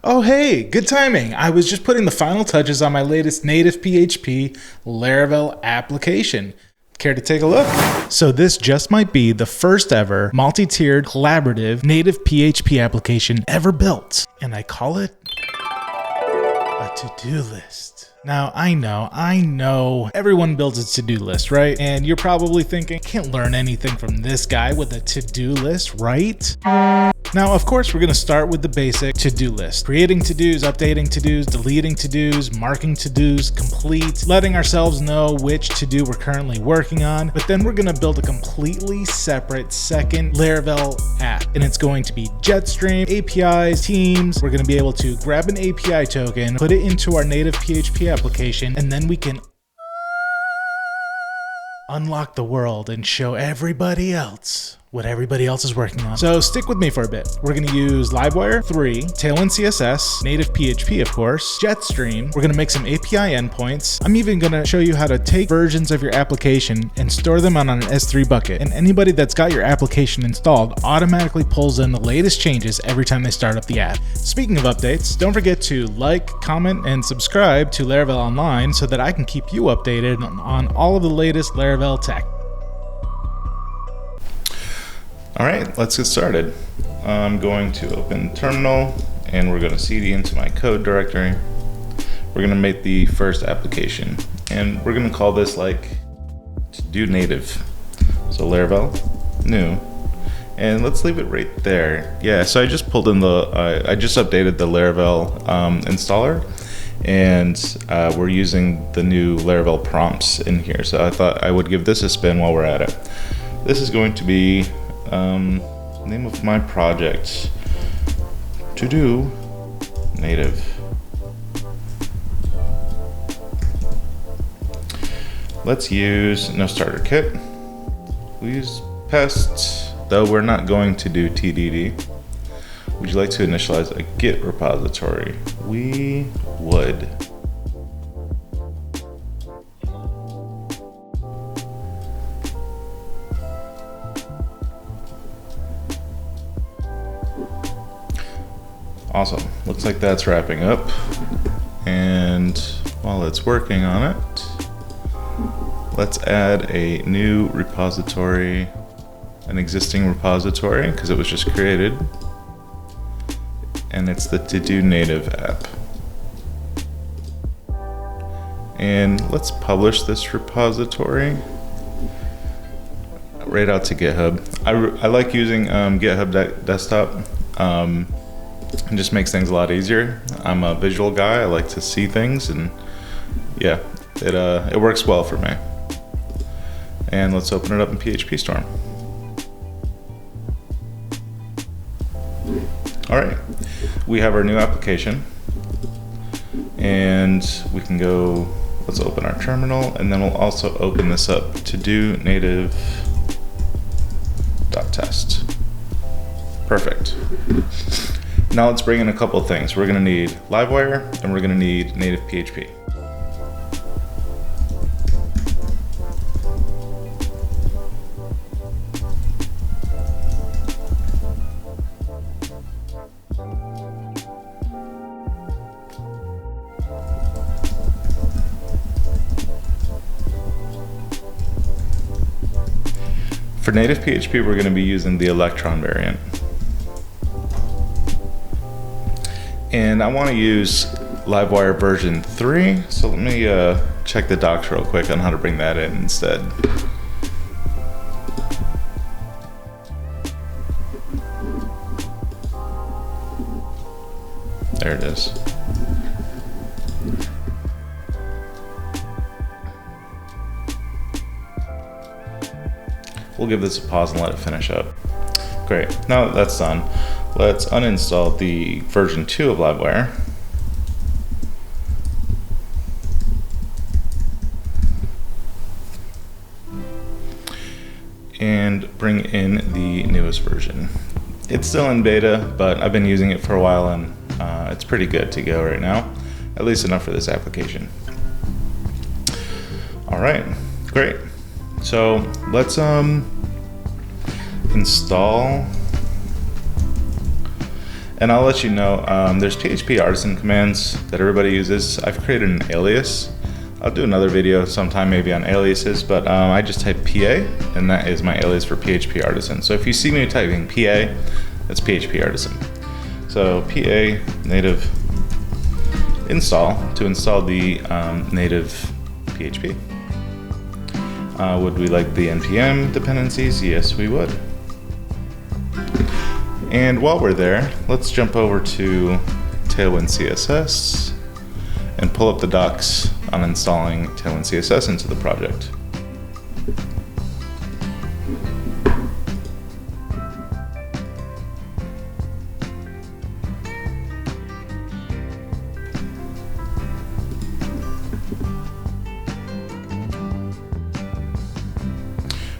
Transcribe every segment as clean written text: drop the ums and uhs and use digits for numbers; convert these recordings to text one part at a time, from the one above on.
Oh hey, good timing. I was just putting the final touches on my latest NativePHP Laravel application. Care to take a look? So this just might be the first ever multi-tiered collaborative native PHP application ever built. And I call it a to-do list. Now, I know, everyone builds a to-do list, right? And you're probably thinking, can't learn anything from this guy with a to-do list, right? Now, of course, we're gonna start with the basic to-do list. Creating to-dos, updating to-dos, deleting to-dos, marking to-dos, complete, letting ourselves know which to-do we're currently working on. But then we're gonna build a completely separate second Laravel app. And it's going to be Jetstream, APIs, teams. We're gonna be able to grab an API token, put it into our native PHP application, and then we can unlock the world and show everybody else what everybody else is working on. So stick with me for a bit. We're gonna use Livewire 3, Tailwind CSS, native PHP of course, Jetstream. We're gonna make some API endpoints. I'm even gonna show you how to take versions of your application and store them on an S3 bucket. And anybody that's got your application installed automatically pulls in the latest changes every time they start up the app. Speaking of updates, don't forget to like, comment, and subscribe to Laravel Online so that I can keep you updated on all of the latest Laravel tech. All right, let's get started. I'm going to open terminal and we're going to cd into my code directory. We're going to make the first application and we're going to call this like to-do native. So Laravel new, and let's leave it right there. Yeah, so I just pulled in I just updated the Laravel installer, and we're using the new Laravel prompts in here. So I thought I would give this a spin while we're at it. This is going to be name of my project, to do native. Let's use no starter kit. We use pests, though we're not going to do TDD. Would you like to initialize a Git repository? We would. Awesome, looks like that's wrapping up. And while it's working on it, let's add a new repository, an existing repository, because it was just created. And it's the to-do native app. And let's publish this repository right out to GitHub. I like using GitHub Desktop. It just makes things a lot easier. I'm a visual guy. I like to see things, and yeah, it works well for me. And let's open it up in PHP Storm. All right, we have our new application, and we can go. Let's open our terminal, and then we'll also open this up to do native.test. Perfect. Now let's bring in a couple of things. We're gonna need Livewire and we're gonna need native PHP. For native PHP, we're gonna be using the Electron variant. And I want to use Livewire version 3, so let me check the docs real quick on how to bring that in instead. There it is. We'll give this a pause and let it finish up. Great, now that that's done, let's uninstall the version 2 of Livewire. And bring in the newest version. It's still in beta, but I've been using it for a while and it's pretty good to go right now. At least enough for this application. All right, great. So let's install And I'll let you know, there's PHP artisan commands that everybody uses. I've created an alias. I'll do another video sometime maybe on aliases, but I just type PA, and that is my alias for PHP artisan. So if you see me typing PA, that's PHP artisan. So PA native install to install the native PHP. Would we like the npm dependencies? Yes, we would. And while we're there, let's jump over to Tailwind CSS and pull up the docs on installing Tailwind CSS into the project.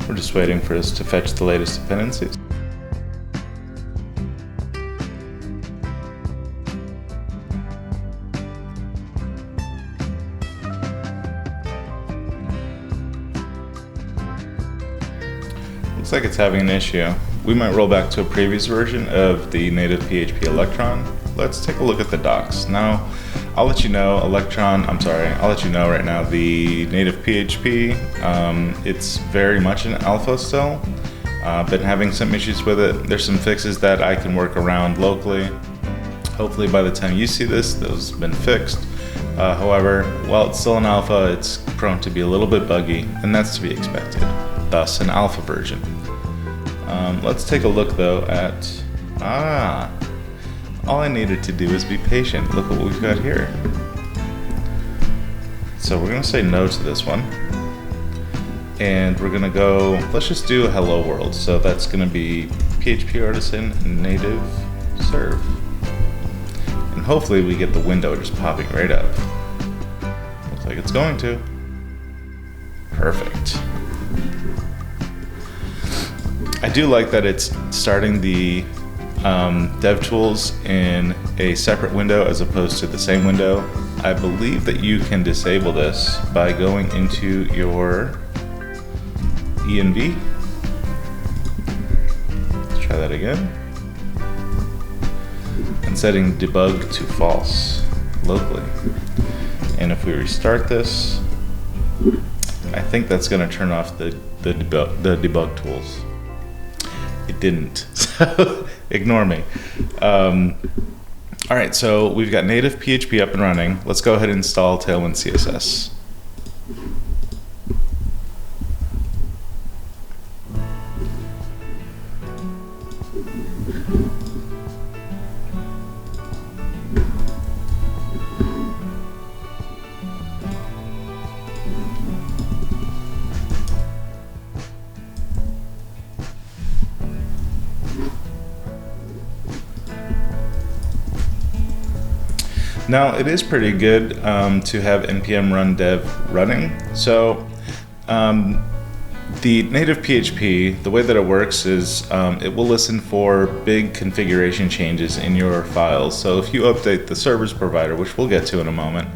We're just waiting for us to fetch the latest dependencies. Looks like it's having an issue. We might roll back to a previous version of the native PHP Electron. Let's take a look at the docs. Now, I'll let you know I'll let you know right now the native PHP, it's very much an alpha still. Been having some issues with it. There's some fixes that I can work around locally. Hopefully by the time you see this, those have been fixed. However, while it's still an alpha, it's prone to be a little bit buggy, and that's to be expected. Thus, an alpha version. Let's take a look though at, all I needed to do is be patient. Look at what we've got here. So we're gonna say no to this one. And we're gonna go, let's just do a hello world. So that's gonna be PHP artisan native serve. And hopefully we get the window just popping right up. Looks like it's going to. Perfect. I do like that it's starting the dev tools in a separate window as opposed to the same window. I believe that you can disable this by going into your env. Let's try that again. And setting debug to false locally. And if we restart this, I think that's going to turn off the debug tools. It didn't, so ignore me. All right, so we've got native PHP up and running. Let's go ahead and install Tailwind CSS. Now, it is pretty good to have npm run dev running. So the native PHP, the way that it works is it will listen for big configuration changes in your files. So if you update the service provider, which we'll get to in a moment,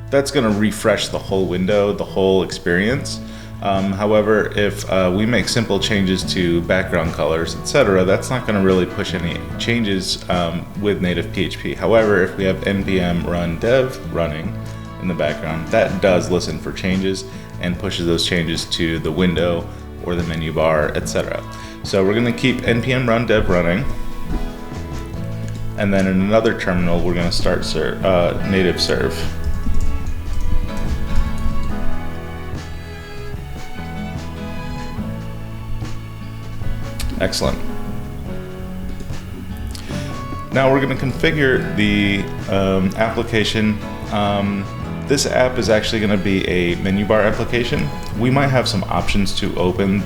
that's going to refresh the whole window, the whole experience. However, if we make simple changes to background colors, etc., that's not going to really push any changes with native PHP. However, if we have npm run dev running in the background, that does listen for changes and pushes those changes to the window or the menu bar, etc. So we're going to keep npm run dev running, and then in another terminal, we're going to start native serve. Excellent. Now we're going to configure the application. This app is actually going to be a menu bar application. We might have some options to open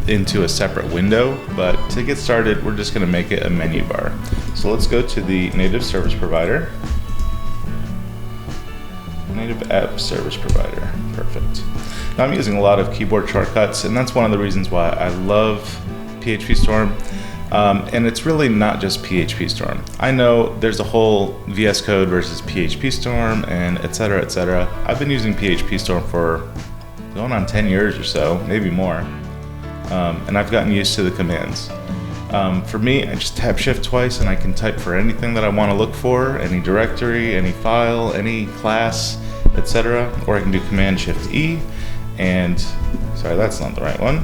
into a separate window, but to get started, we're just going to make it a menu bar. So let's go to the native service provider. Native app service provider. Perfect. Now I'm using a lot of keyboard shortcuts, and that's one of the reasons why I love PHP Storm. And it's really not just PHP Storm. I know there's a whole VS Code versus PHP Storm and etc. etc. I've been using PHP Storm for going on 10 years or so, maybe more. And I've gotten used to the commands. For me, I just tap shift twice and I can type for anything that I want to look for, any directory, any file, any class, etc. Or I can do command shift E and, sorry, that's not the right one.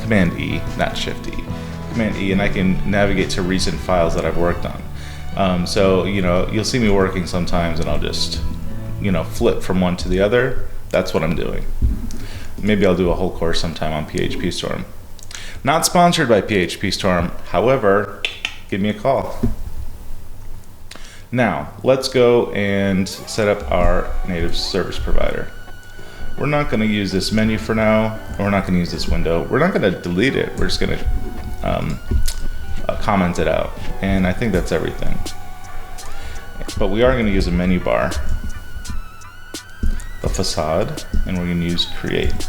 Command E, not shift E. Command E, and I can navigate to recent files that I've worked on. So, you'll see me working sometimes and I'll just, flip from one to the other. That's what I'm doing. Maybe I'll do a whole course sometime on PHP Storm. Not sponsored by PHP Storm, however, give me a call. Now, let's go and set up our native service provider. We're not going to use this menu for now, and we're not going to use this window. We're not going to delete it. We're just going to comment it out, and I think that's everything. But we are going to use a menu bar, a facade, and we're going to use create.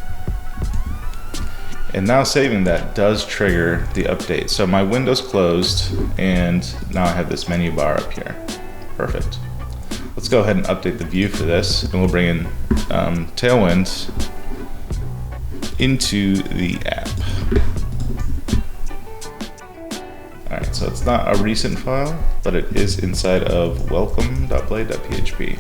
And now saving that does trigger the update. So my window's closed, and now I have this menu bar up here. Perfect. Let's go ahead and update the view for this, and we'll bring in Tailwind into the app. Alright, so it's not a recent file, but it is inside of welcome.blade.php.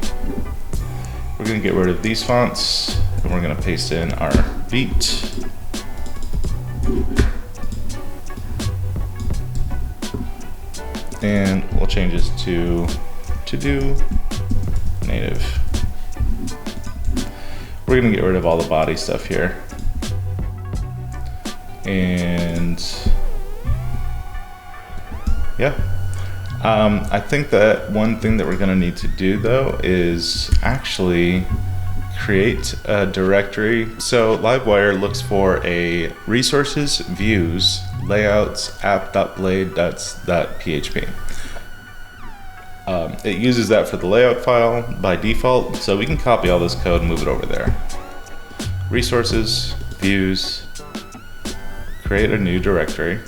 We're going to get rid of these fonts, and we're going to paste in our beat. And we'll change this to do native. We're going to get rid of all the body stuff here. And yeah. I think that one thing that we're going to need to do though is actually create a directory. So Livewire looks for a resources, views, layouts, app.blade.php. It uses that for the layout file by default, so we can copy all this code and move it over there. Resources, views, create a new directory.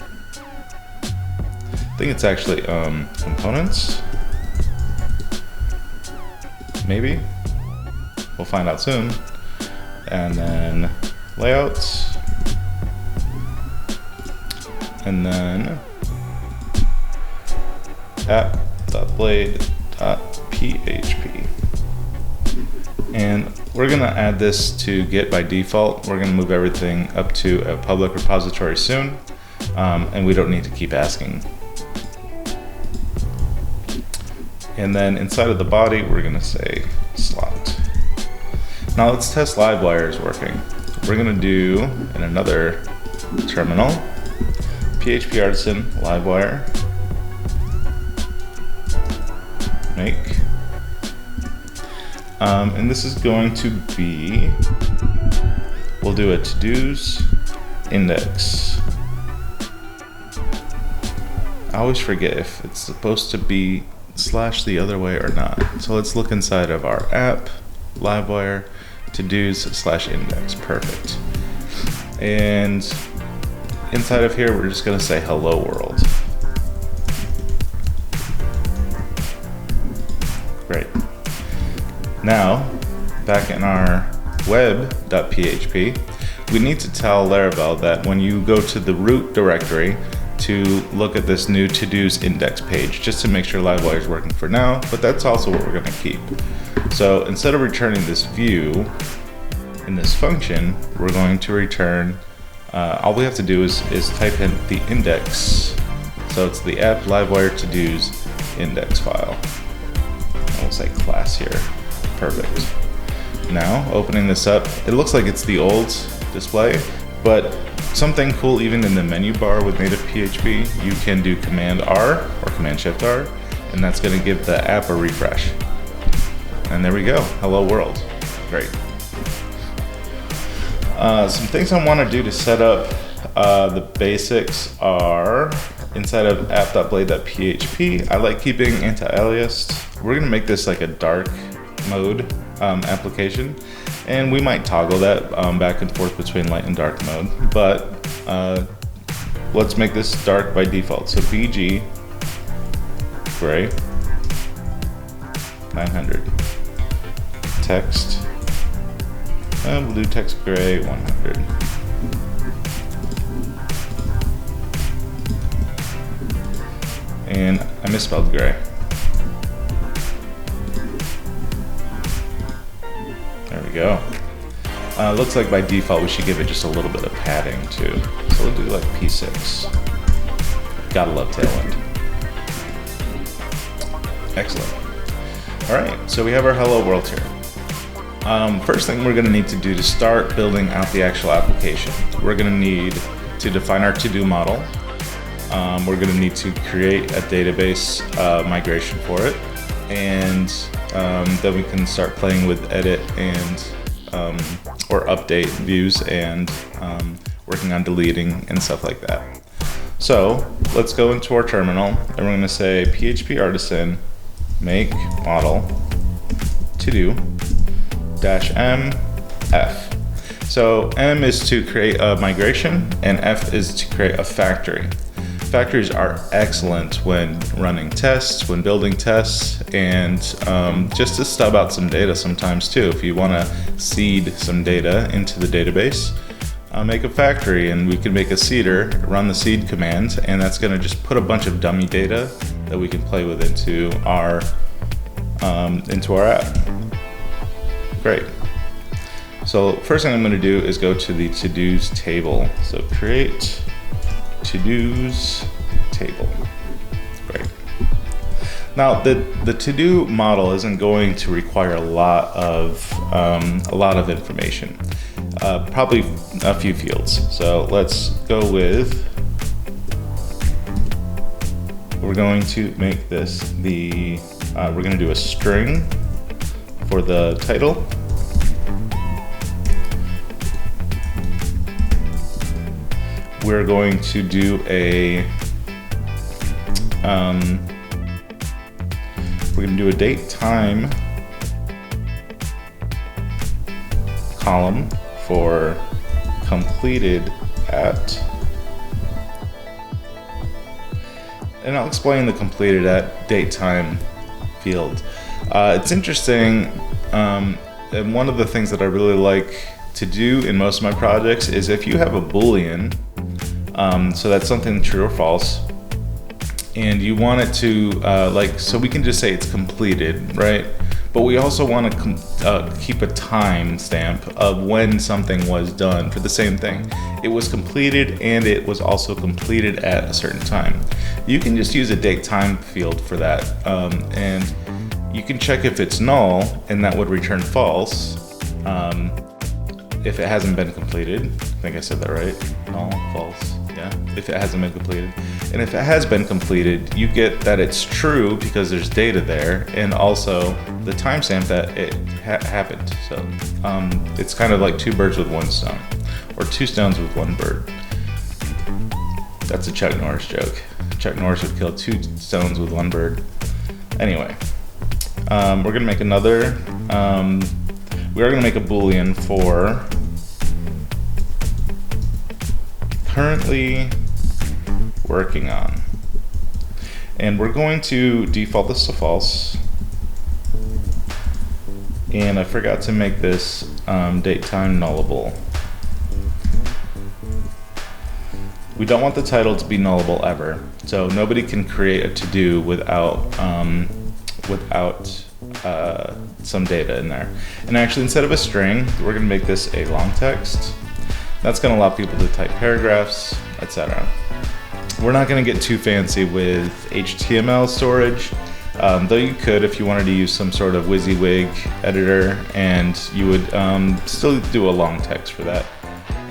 I think it's actually components, maybe. We'll find out soon. And then layouts, and then app.blade.php. And we're gonna add this to Git by default. We're gonna move everything up to a public repository soon, and we don't need to keep asking. And then inside of the body, we're gonna say slot. Now let's test Livewire is working. We're gonna do in another terminal, PHP Artisan Livewire, make, and this is going to be, we'll do a to-dos index. I always forget if it's supposed to be slash the other way or not. So let's look inside of our app, Livewire, to-dos slash index. Perfect. And inside of here, we're just going to say hello world. Great. Now, back in our web.php, we need to tell Laravel that when you go to the root directory to look at this new to-dos index page, just to make sure Livewire is working for now, but that's also what we're going to keep. So instead of returning this view in this function, we're going to return, all we have to do is type in the index. So it's the app Livewire to-dos index file. And we'll say class here. Perfect. Now, opening this up, it looks like it's the old display, but something cool even in the menu bar with NativePHP, you can do Command R or Command Shift R, and that's going to give the app a refresh. And there we go, hello world. Great. Some things I want to do to set up the basics are inside of app.blade.php. I like keeping anti-aliased. We're going to make this like a dark mode application, and we might toggle that back and forth between light and dark mode, but let's make this dark by default. So BG gray 900, text, we'll do text gray 100. and I misspelled gray. There we go. Looks like by default we should give it just a little bit of padding too. So we'll do like P6. Gotta love Tailwind. Excellent. All right, so we have our hello world here. First thing we're gonna need to do to start building out the actual application, we're gonna need to define our to-do model. We're gonna need to create a database migration for it, and then we can start playing with edit and or update views and working on deleting and stuff like that. So let's go into our terminal and we're going to say PHP artisan make model to do -m f. So M is to create a migration and F is to create a factory. Factories are excellent when running tests, when building tests, and just to stub out some data sometimes too. If you want to seed some data into the database, make a factory and we can make a seeder, run the seed command, and that's going to just put a bunch of dummy data that we can play with into our app. Great. So first thing I'm going to do is go to the to-dos table. So create to-dos table. Great. Now the to-do model isn't going to require a lot of information. Probably a few fields. So let's go with, we're going to make this the, we're going to do a string for the title. We're going to do a, we're going to do a date time column for completed at, and I'll explain the completed at date time field. It's interesting, and one of the things that I really like to do in most of my projects is if you have a Boolean, so that's something true or false, and you want it to, so we can just say it's completed, right? But we also want to keep a time stamp of when something was done for the same thing. It was completed and it was also completed at a certain time. You can just use a date time field for that. And you can check if it's null, and that would return false if it hasn't been completed. I think I said that right. Null, false, yeah, if it hasn't been completed. And if it has been completed, you get that it's true because there's data there, and also the timestamp that it happened. So it's kind of like two birds with one stone, or two stones with one bird. That's a Chuck Norris joke. Chuck Norris would kill two stones with one bird. Anyway, we're gonna make another, we are gonna make a Boolean for currently working on. And we're going to default this to false. And I forgot to make this date time nullable. We don't want the title to be nullable ever. So nobody can create a to-do without some data in there. And actually, instead of a string, we're gonna make this a long text. That's gonna allow people to type paragraphs, etc. We're not gonna get too fancy with HTML storage, though you could if you wanted to use some sort of WYSIWYG editor, and you would still do a long text for that,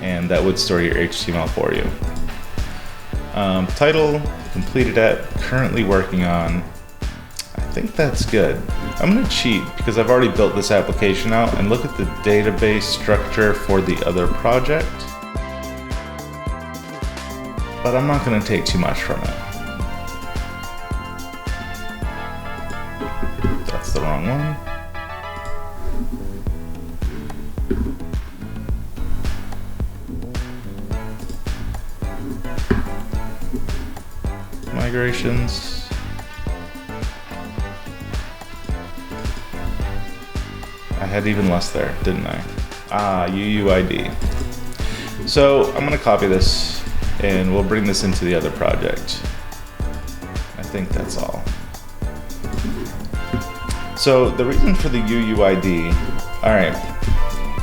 and that would store your HTML for you. Title, completed at, currently working on. I think that's good. I'm gonna cheat because I've already built this application out and look at the database structure for the other project. But I'm not gonna take too much from it. That's the wrong one. Migrations. I had even less there, didn't I? UUID. So I'm gonna copy this and we'll bring this into the other project. I think that's all. So the reason for the UUID, all right,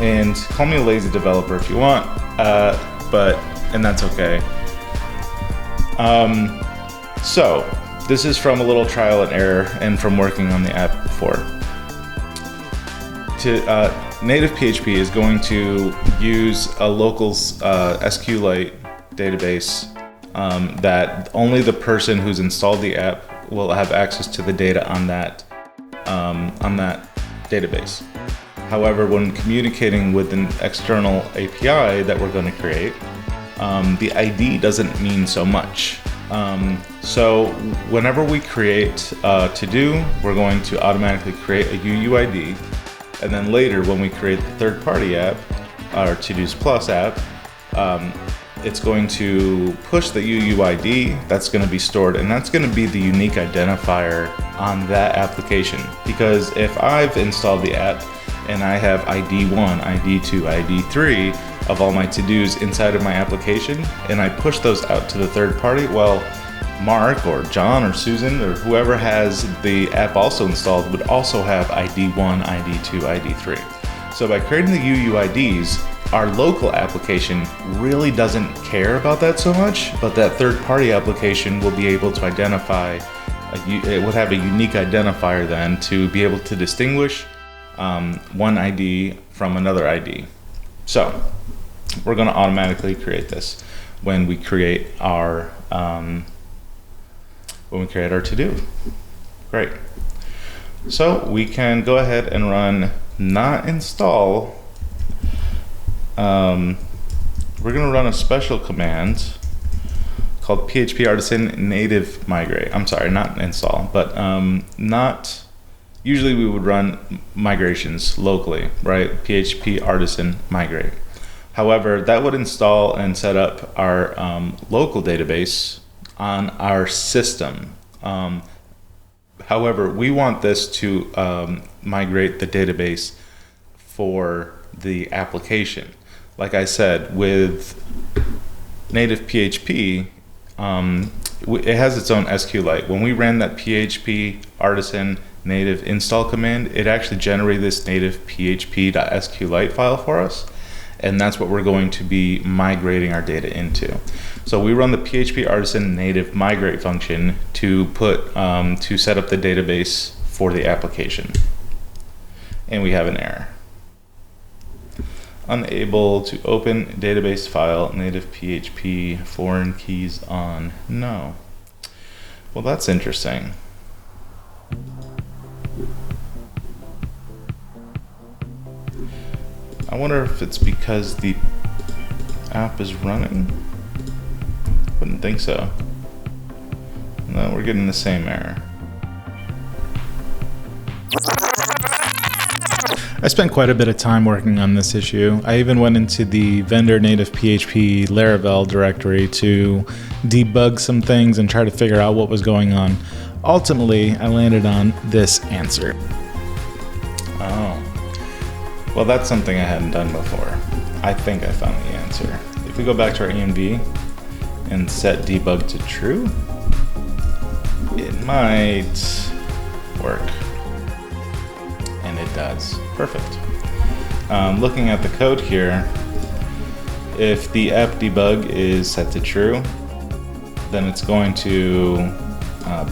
and call me a lazy developer if you want, and that's okay. So this is from a little trial and error and from working on the app before. NativePHP is going to use a local SQLite database that only the person who's installed the app will have access to the data on that database. However, when communicating with an external API that we're going to create, the ID doesn't mean so much. So whenever we create a to-do, we're going to automatically create a UUID, and then later when we create the third-party app, our To-Dos Plus app, it's going to push the UUID that's going to be stored, and that's going to be the unique identifier on that application. Because if I've installed the app and I have ID 1, ID 2, ID 3 of all my to-dos inside of my application, and I push those out to the third party, well, Mark or John or Susan or whoever has the app also installed would also have ID 1, ID 2, ID 3. So by creating the UUIDs, our local application really doesn't care about that so much, but that third-party application will be able to identify, it would have a unique identifier then to be able to distinguish one ID from another ID. So we're going to automatically create this when we create our to-do. Great. So we can go ahead and run not install. We're going to run a special command called PHP artisan native migrate. I'm sorry, not install, but not. Usually we would run migrations locally, right? PHP artisan migrate. However, that would install and set up our local database on our system. However, we want this to migrate the database for the application. Like I said, with NativePHP, it has its own SQLite. When we ran that PHP artisan native install command, it actually generated this nativephp.sqlite file for us, and that's what we're going to be migrating our data into. So we run the PHP artisan native migrate function to set up the database for the application, and we have an error. Unable to open database file, NativePHP, foreign keys on. No. Well, that's interesting. I wonder if it's because the app is running? Wouldn't think so. No, we're getting the same error. I spent quite a bit of time working on this issue. I even went into the vendor NativePHP Laravel directory to debug some things and try to figure out what was going on. Ultimately, I landed on this answer. Oh. Well, that's something I hadn't done before. I think I found the answer. If we go back to our env and set debug to true, it might work. And it does. Perfect. Looking at the code here, if the app debug is set to true, then it's going to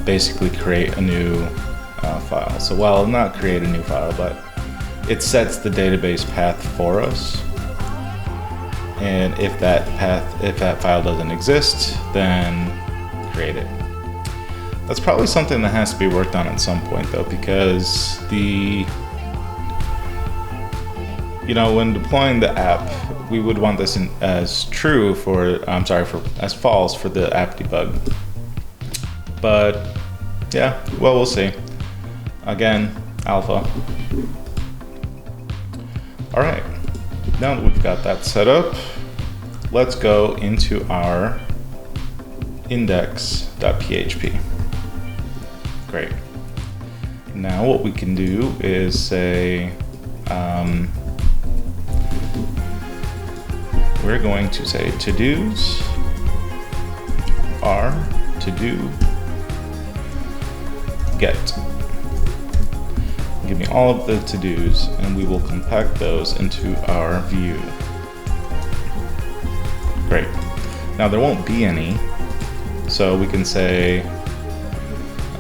basically create a new file. So, well, not create a new file, but it sets the database path for us. And if that file doesn't exist, then create it. That's probably something that has to be worked on at some point, though, because when deploying the app, we would want this as true as false for the app debug. But yeah, well, we'll see. Again, alpha. All right, now that we've got that set up, let's go into our index.php. Great. Now what we can do is say, we're going to say to-dos are to-do get. Give me all of the to-dos, and we will compact those into our view. Great. Now there won't be any, so we can say,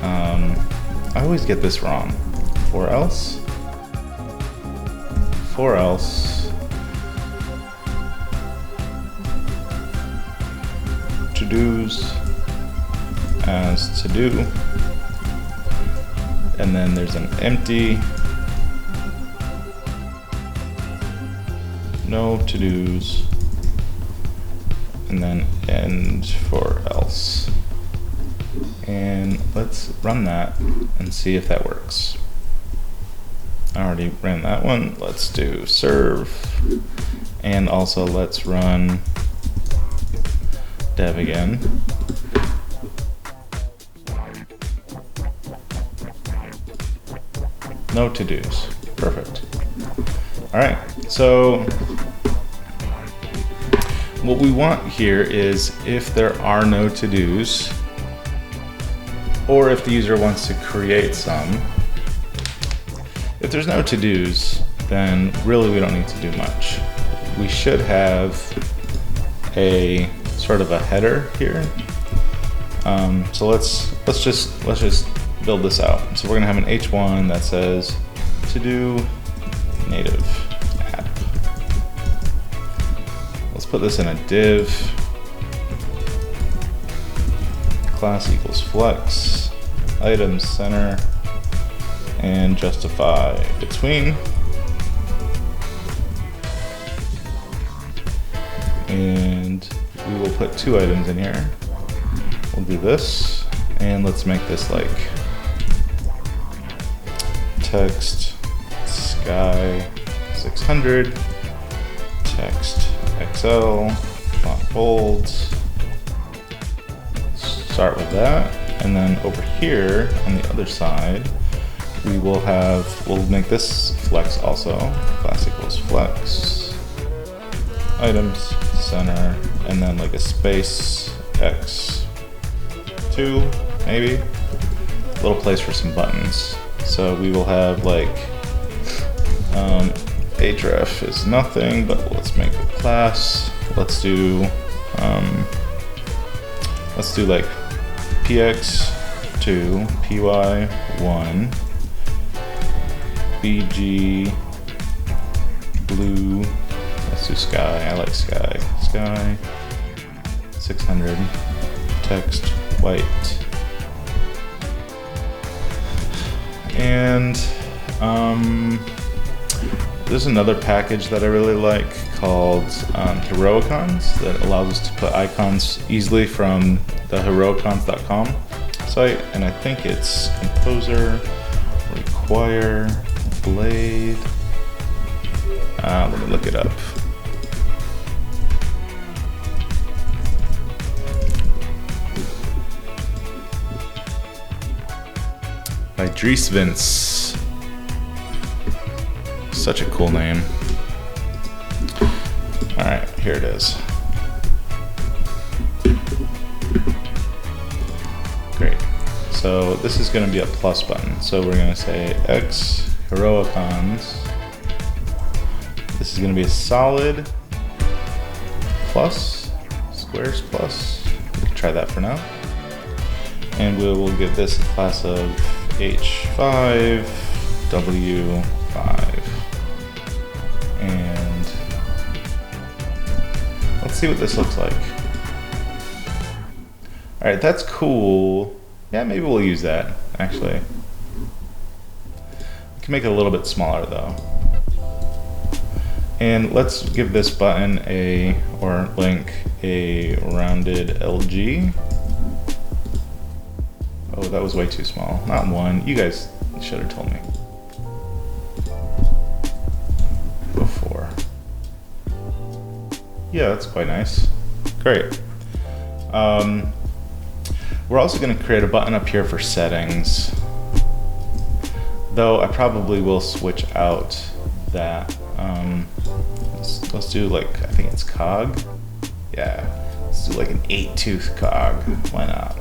I always get this wrong. For else, to-dos as to-do, and then there's an empty, no to-dos, and then end for else. And let's run that and see if that works. I already ran that one. Let's do serve, and also let's run dev again. No to-dos. Perfect. All right, so what we want here is if there are no to-dos, or if the user wants to create some. If there's no to-dos, then really we don't need to do much. We should have a sort of a header here. So let's just build this out. So we're gonna have an h1 that says to do native app. Let's put this in a div. Class equals flex, items center, and justify between. And we will put 2 items in here. We'll do this, and let's make this like text sky 600, text XL, font bold. Start with that, and then over here on the other side, we'll make this flex also. Class equals flex, items center, and then like a space X2 maybe, a little place for some buttons. So we will have like href is nothing, but let's make a class. Let's do like px2 py1 bg blue. Let's do sky. I like sky. Sky 600 text white. And there's another package that I really like called Heroicons that allows us to put icons easily from the heroicons.com site, and I think it's composer require blade. Let me look it up. By Dries Vince. Such a cool name. All right, here it is. Great. So this is going to be a plus button. So we're going to say X Heroicons. This is going to be a solid plus, squares plus. We can try that for now. And we will give this a class of H5, W5. And let's see what this looks like. All right, that's cool. Yeah, maybe we'll use that, actually. We can make it a little bit smaller though. And let's give this button or link a rounded LG. Oh, that was way too small. Not 1. You guys should have told me before. Yeah, that's quite nice. Great. We're also going to create a button up here for settings. Though I probably will switch out that. Let's do like, I think it's cog. Yeah, let's do like an 8-tooth cog. Why not?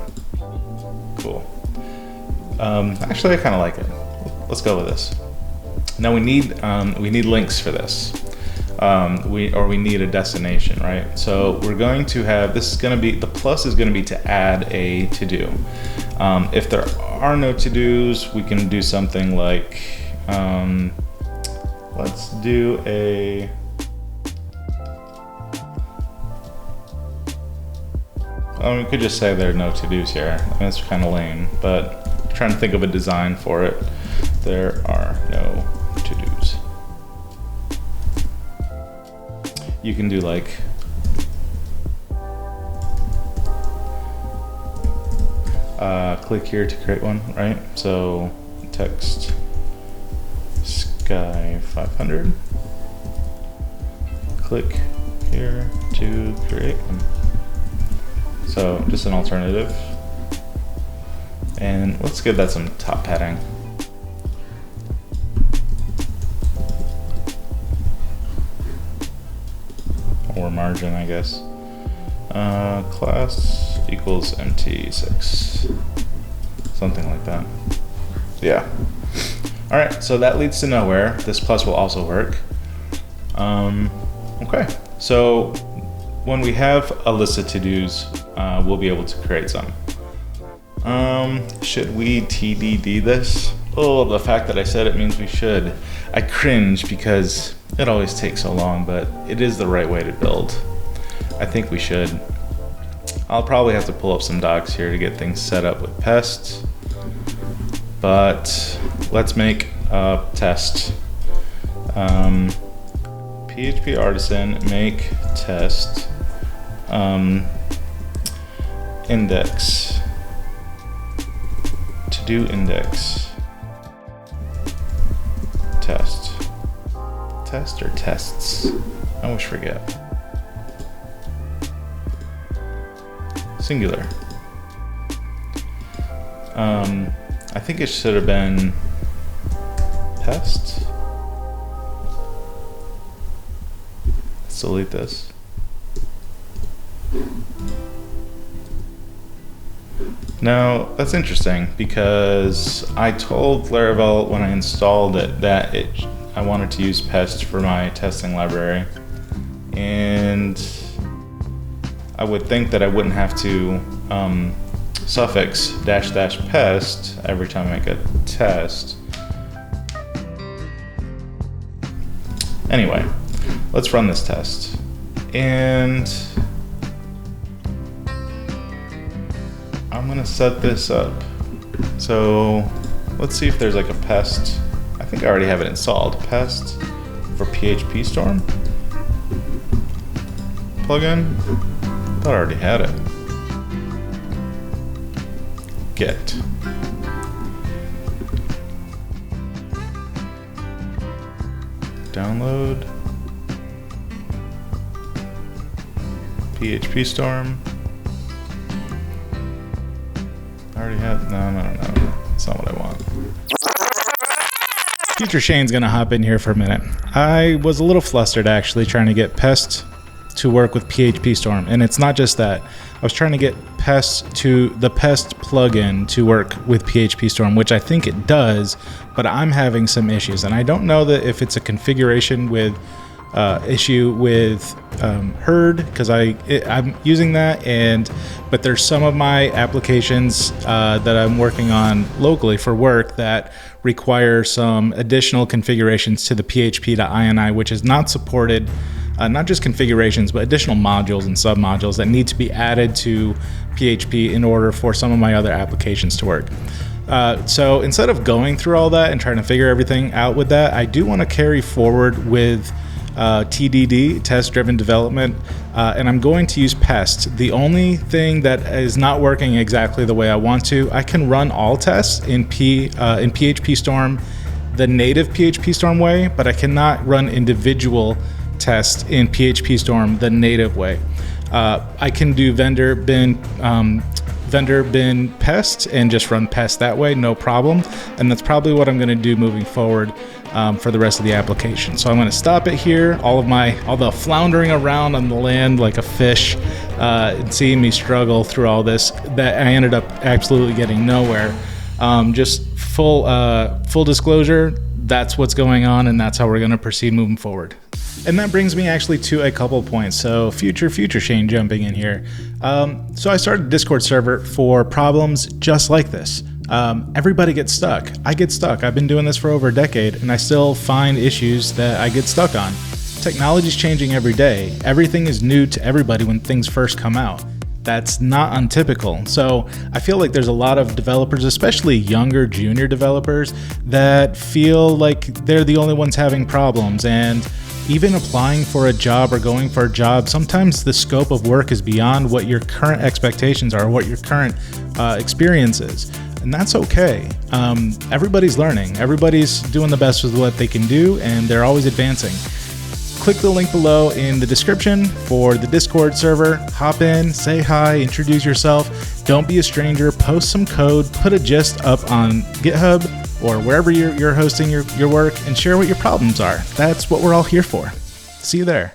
Cool. Actually, I kind of like it. Let's go with this. Now we need links for this. We need a destination, right? So we're going to have, this is going to be, the plus is going to be to add a to-do. If there are no to-dos, we can do something like, let's do a, we could just say there are no to-dos here. I mean, that's kind of lame, but I'm trying to think of a design for it. There are no to-dos. You can do like click here to create one, right? So text sky 500. Click here to create one. So just an alternative. And let's give that some top padding. Or margin, I guess. Class equals MT6. Something like that. Yeah. All right, so that leads to nowhere. This plus will also work. Okay, so when we have a list of to-dos, we'll be able to create some. Should we TDD this? Oh, the fact that I said it means we should. I cringe because it always takes so long, but it is the right way to build. I think we should. I'll probably have to pull up some docs here to get things set up with pest, but let's make a test. PHP artisan make test index to do index test or tests. I always forget. Singular. I think it should have been test. Let's delete this. Now, that's interesting because I told Laravel when I installed it that I wanted to use pest for my testing library, and I would think that I wouldn't have to suffix -- pest every time I make a test. Anyway, let's run this test. And I'm gonna set this up. So let's see if there's like a pest. I think I already have it installed. Pest for PHP Storm plugin. I thought I already had it. Get. Download. PHP Storm. I already have. No. That's not what I want. Future Shane's gonna hop in here for a minute. I was a little flustered actually trying to get pest to work with PHP Storm, and it's not just that. I was trying to get the pest plugin to work with PHP Storm, which I think it does, but I'm having some issues, and I don't know that if it's a configuration with issue with herd, because I'm using that, but there's some of my applications that I'm working on locally for work that require some additional configurations to the php.ini, which is not supported. Not just configurations, but additional modules and submodules that need to be added to PHP in order for some of my other applications to work. So instead of going through all that and trying to figure everything out with that, I do want to carry forward with TDD, test-driven development, and I'm going to use pest. The only thing that is not working exactly the way I want to, I can run all tests in PHP Storm the native PHP Storm way, but I cannot run individual test in PHP Storm the native way. I can do vendor bin pest and just run pest that way, no problem. And that's probably what I'm going to do moving forward for the rest of the application. So I'm going to stop it here. All the floundering around on the land like a fish, and seeing me struggle through all this, that I ended up absolutely getting nowhere. Just full disclosure, that's what's going on, and that's how we're going to proceed moving forward. And that brings me actually to a couple points. So future Shane jumping in here. So I started a Discord server for problems just like this. Everybody gets stuck. I get stuck. I've been doing this for over a decade, and I still find issues that I get stuck on. Technology's changing every day. Everything is new to everybody when things first come out. That's not untypical. So I feel like there's a lot of developers, especially younger junior developers, that feel like they're the only ones having problems. And even applying for a job or going for a job, sometimes the scope of work is beyond what your current expectations are, what your current experience is. And that's okay. Everybody's learning. Everybody's doing the best with what they can do, and they're always advancing. Click the link below in the description for the Discord server. Hop in, say hi, introduce yourself. Don't be a stranger. Post some code, put a gist up on GitHub or wherever you're hosting your work, and share what your problems are. That's what we're all here for. See you there.